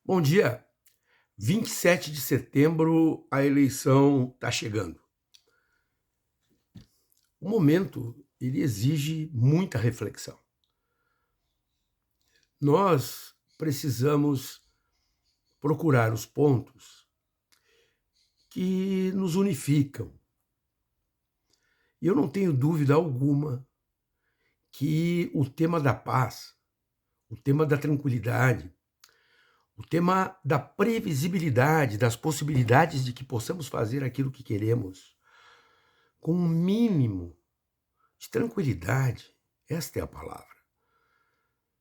Bom dia. 27 de setembro, a eleição está chegando. O momento, ele exige muita reflexão. Nós precisamos procurar os pontos que nos unificam. E eu não tenho dúvida alguma que o tema da paz, o tema da tranquilidade, o tema da previsibilidade, das possibilidades de que possamos fazer aquilo que queremos, com um mínimo de tranquilidade, esta é a palavra,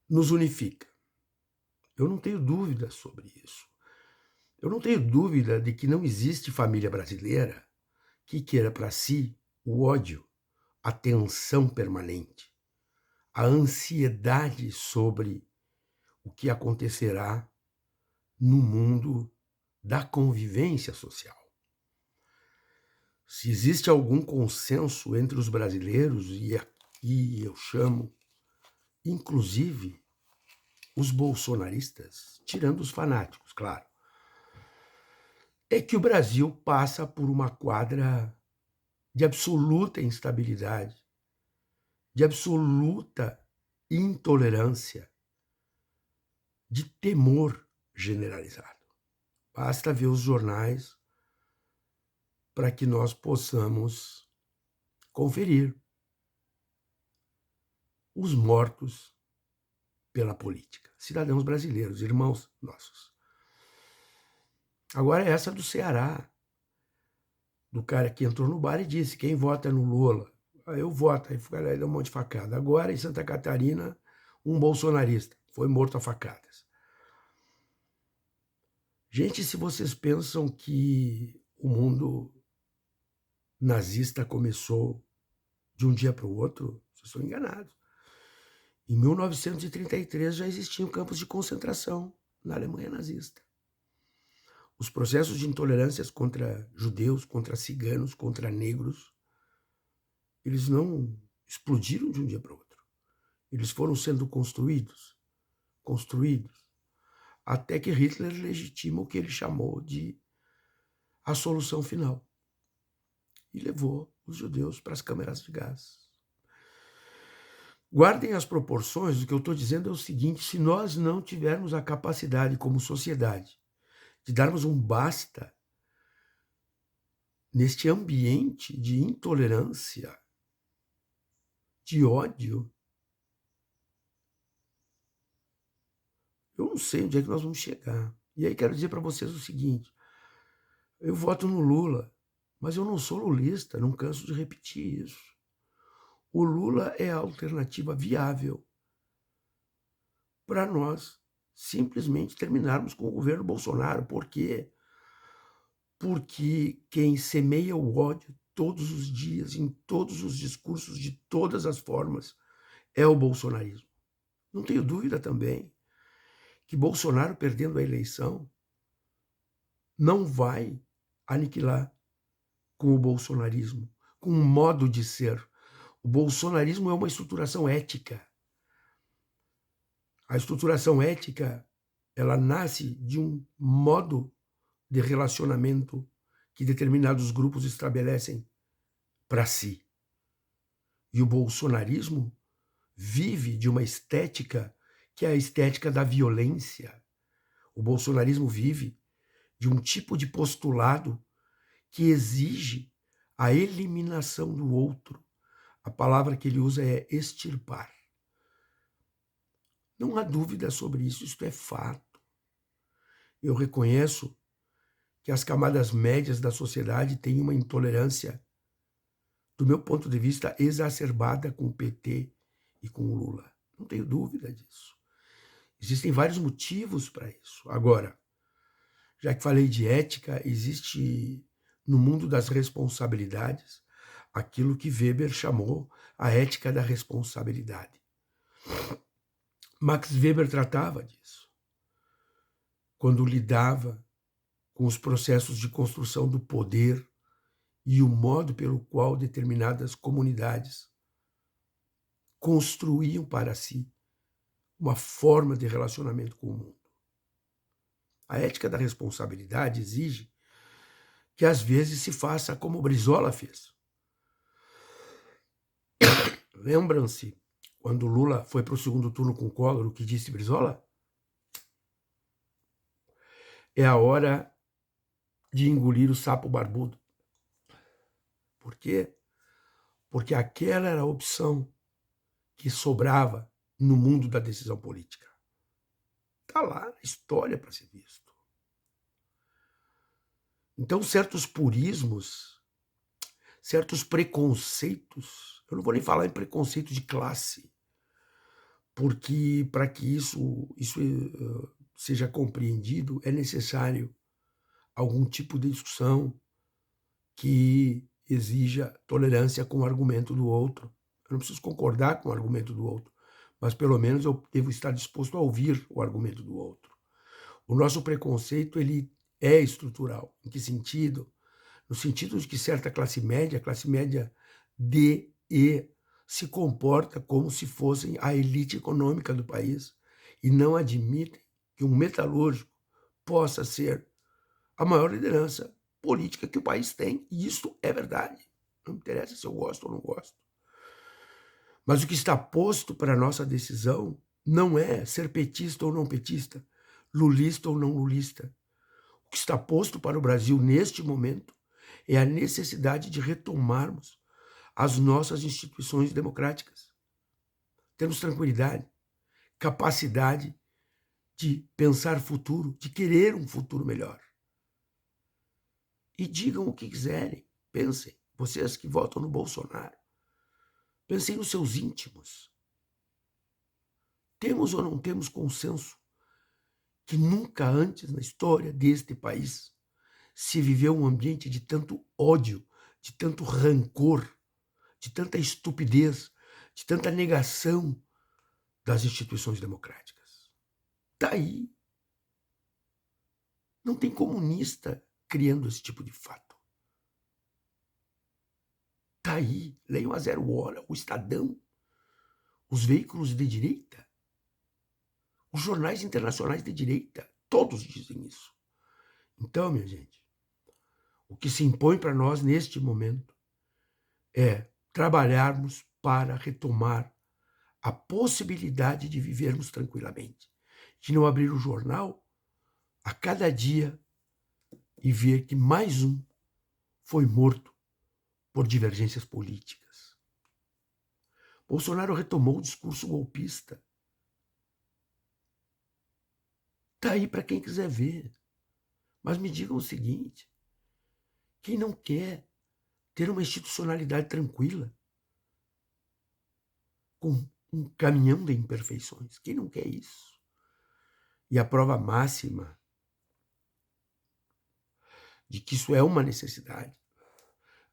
nos unifica. Eu não tenho dúvida sobre isso. Eu não tenho dúvida de que não existe família brasileira que queira para si o ódio, a tensão permanente, a ansiedade sobre o que acontecerá no mundo da convivência social. Se existe algum consenso entre os brasileiros, e aqui eu chamo, inclusive, os bolsonaristas, tirando os fanáticos, claro, é que o Brasil passa por uma quadra de absoluta instabilidade, de absoluta intolerância, de temor generalizado. Basta ver os jornais para que nós possamos conferir os mortos pela política. Cidadãos brasileiros, irmãos nossos. Agora essa do Ceará, do cara que entrou no bar e disse: quem vota no Lula? Eu voto. Aí deu um monte de facada. Agora, em Santa Catarina, um bolsonarista foi morto a facadas. Gente, se vocês pensam que o mundo nazista começou de um dia para o outro, vocês estão enganados. Em 1933 já existiam campos de concentração na Alemanha nazista. Os processos de intolerâncias contra judeus, contra ciganos, contra negros, eles não explodiram de um dia para o outro. Eles foram sendo construídos, até que Hitler legitima o que ele chamou de a solução final. E levou os judeus para as câmeras de gás. Guardem as proporções, o que eu estou dizendo é o seguinte: se nós não tivermos a capacidade como sociedade de darmos um basta neste ambiente de intolerância, de ódio, eu não sei onde é que nós vamos chegar. E aí quero dizer para vocês o seguinte: eu voto no Lula, mas eu não sou lulista, não canso de repetir isso. O Lula é a alternativa viável para nós simplesmente terminarmos com o governo Bolsonaro. Por quê? Porque quem semeia o ódio todos os dias, em todos os discursos, de todas as formas, é o bolsonarismo. Não tenho dúvida também que Bolsonaro, perdendo a eleição, não vai aniquilar com o bolsonarismo, com um modo de ser. O bolsonarismo é uma estruturação ética. A estruturação ética, ela nasce de um modo de relacionamento que determinados grupos estabelecem para si. E o bolsonarismo vive de uma estética que é a estética da violência. O bolsonarismo vive de um tipo de postulado que exige a eliminação do outro. A palavra que ele usa é extirpar. Não há dúvida sobre isso, isto é fato. Eu reconheço que as camadas médias da sociedade têm uma intolerância, do meu ponto de vista, exacerbada com o PT e com o Lula. Não tenho dúvida disso. Existem vários motivos para isso. Agora, já que falei de ética, existe no mundo das responsabilidades aquilo que Weber chamou a ética da responsabilidade. Max Weber tratava disso quando lidava com os processos de construção do poder e o modo pelo qual determinadas comunidades construíam para si uma forma de relacionamento com o mundo. A ética da responsabilidade exige que às vezes se faça como Brizola fez. Lembram-se quando Lula foi para o segundo turno com Collor, o que disse Brizola? É a hora de engolir o sapo barbudo. Por quê? Porque aquela era a opção que sobrava no mundo da decisão política. Está lá na história para ser visto. Então, certos purismos, certos preconceitos, eu não vou nem falar em preconceito de classe, porque para que isso seja compreendido, é necessário algum tipo de discussão que exija tolerância com o argumento do outro. Eu não preciso concordar com o argumento do outro, mas pelo menos eu devo estar disposto a ouvir o argumento do outro. O nosso preconceito, ele é estrutural. Em que sentido? No sentido de que certa classe média D, E, se comporta como se fossem a elite econômica do país e não admitem que um metalúrgico possa ser a maior liderança política que o país tem. E isso é verdade. Não interessa se eu gosto ou não gosto. Mas o que está posto para a nossa decisão não é ser petista ou não petista, lulista ou não lulista. O que está posto para o Brasil neste momento é a necessidade de retomarmos as nossas instituições democráticas. Temos tranquilidade, capacidade de pensar futuro, de querer um futuro melhor. E digam o que quiserem, pensem, vocês que votam no Bolsonaro, pensem nos seus íntimos. Temos ou não temos consenso que nunca antes na história deste país se viveu um ambiente de tanto ódio, de tanto rancor, de tanta estupidez, de tanta negação das instituições democráticas. Está aí. Não tem comunista criando esse tipo de fato. Está aí. Leiam a Zero Hora, o Estadão, os veículos de direita, os jornais internacionais de direita, todos dizem isso. Então, minha gente, o que se impõe para nós neste momento é trabalharmos para retomar a possibilidade de vivermos tranquilamente, de não abrir o jornal a cada dia e ver que mais um foi morto por divergências políticas. Bolsonaro retomou o discurso golpista. Está aí para quem quiser ver. Mas me digam o seguinte: quem não quer ter uma institucionalidade tranquila, com um caminhão de imperfeições, quem não quer isso? E a prova máxima de que isso é uma necessidade,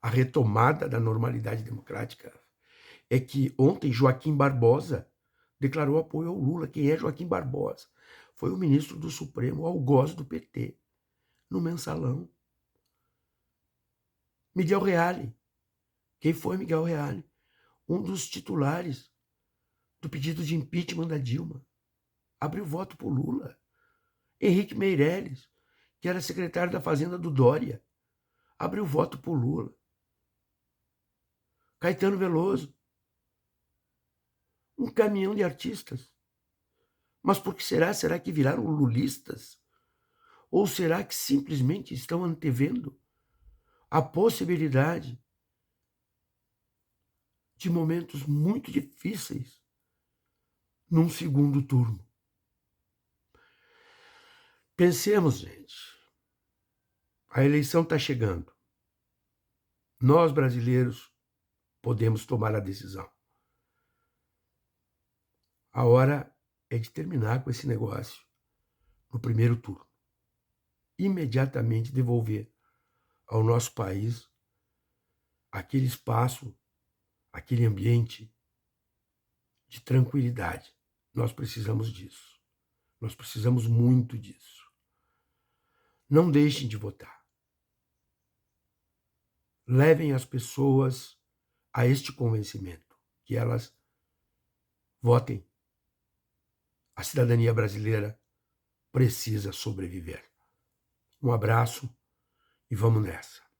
a retomada da normalidade democrática, é que ontem Joaquim Barbosa declarou apoio ao Lula. Quem é Joaquim Barbosa? Foi o ministro do Supremo, algoz do PT, no Mensalão. Miguel Reale. Quem foi Miguel Reale? Um dos titulares do pedido de impeachment da Dilma. Abriu voto por Lula. Henrique Meirelles, que era secretário da Fazenda do Dória, abriu voto por Lula. Caetano Veloso. Um caminhão de artistas. Mas por que será? Será que viraram lulistas? Ou será que simplesmente estão antevendo a possibilidade de momentos muito difíceis num segundo turno? Pensemos, gente. A eleição está chegando. Nós, brasileiros, podemos tomar a decisão. A hora é de terminar com esse negócio no primeiro turno. Imediatamente devolver ao nosso país aquele espaço, aquele ambiente de tranquilidade. Nós precisamos disso. Nós precisamos muito disso. Não deixem de votar. Levem as pessoas a este convencimento, que elas votem. A cidadania brasileira precisa sobreviver. Um abraço e vamos nessa.